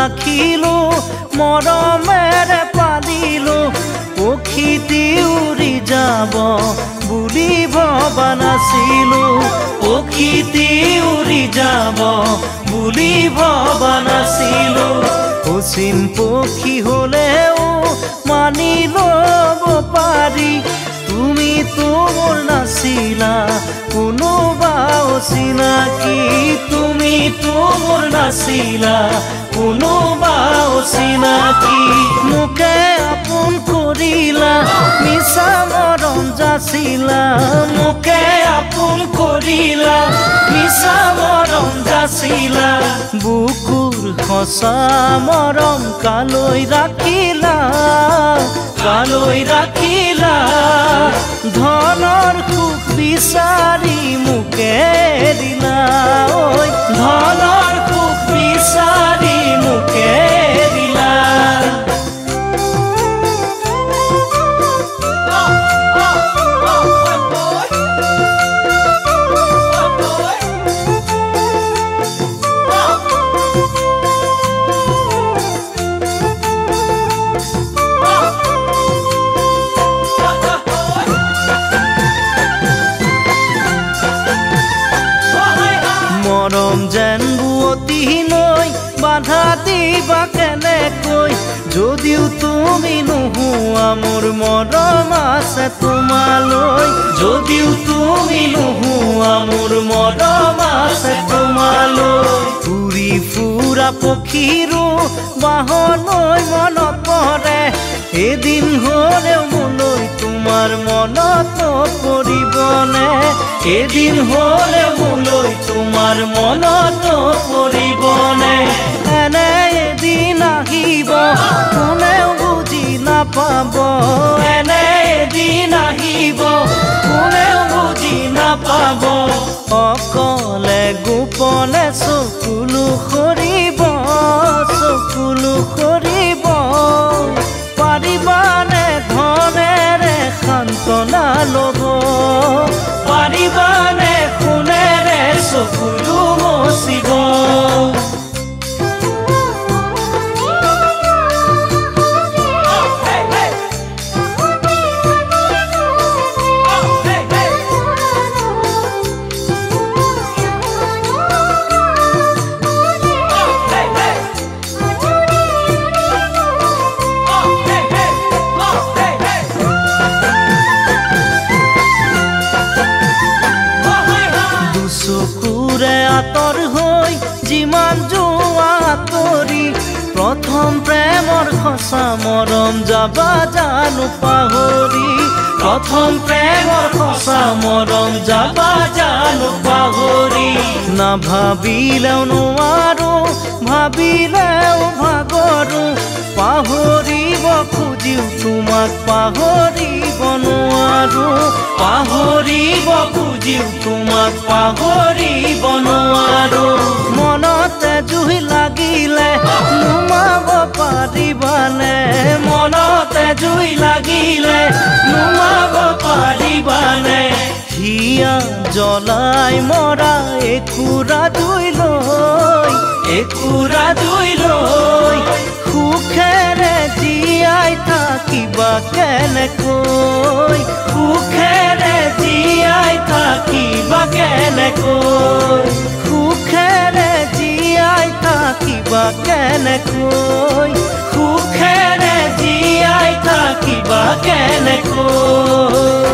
ৰাখিলো মৰমেৰে পালিলো পক্ষীটি উৰি যাব বুলি ভবা নাছিলো পক্ষীটি উৰি যাব বুলি ভবা নাছিলো অচিন পক্ষী হলেও মানি ল'ব পাৰি তুমি তোৰ নাছিলা কোনোবা অচিনাকি তুমি তোৰ নাছিলা কোনোবা অচিনাকি মোকে আপোন কৰিলা মিছা মৰম যাচিলা মোকে আপোন কৰিলা মিছা মৰম যাচিলা বুকুৰ সঁচা মৰম কালৈ ৰাখিলা ধনৰ সুখ বিচাৰি মোকে দিলা ঐ ধনৰ সুখ বিচাৰি মোকে দিলা মৰম যেন বুৱতী নৈ বাধা দিবা কেনেকৈ যদিও তুমি নোহোৱা মোৰ মৰম আছে তোমালৈ যদিও তুমি নোহোৱা মোৰ মৰম আছে তোমালৈ উৰি ফুৰা পক্ষীৰো বাহলৈ মনত পৰে এদিন হ'লেও মোলৈ তোমাৰ মনত পৰিবনে এদিন হ'লেও মোলৈ তোমাৰ মনত পৰিবনে এনে এদিন আহিব কোনেও বুজি নাপাব এনে এদিন আহিব কোনেও বুজি নাপাব অকলে গোপনে চকুলো সৰিব পাৰিবানে ধনেৰে সান্তনা ল'ব পাৰিবানে সোণেৰে চকুলো মচিব চকুৰে আঁতৰ হৈ যিমান যোৱা আঁতৰি প্ৰথম প্ৰেমৰ সঁচা মৰম যাবা জানো পাহৰি প্ৰথম প্ৰেমৰ সঁচা মৰম যাবা জানো পাহৰি নাভাবিলেও নোৱাৰো ভাবিলেও ভাগৰো পাহৰিব খুজিও তোমাক পাহৰিব নোৱাৰো পাহৰিব খুজিও তোমাক পাহৰিব নোৱাৰো মনতে জুই লাগিলে নুমাব পাৰিবানে মনতে জুই লাগিলে নুমাব পাৰিবানে হিয়া জ্বলাই মৰা একুৰা জুই লৈ সুখেৰে জীয়াই থাকিবা কেনেকৈ সুখেৰে জীয়াই থাকিবা কেনেকৈ সুখেৰে জীয়াই থাকিবা কেনেকৈ সুখেৰে জীয়াই থাকিবা কেনেকৈ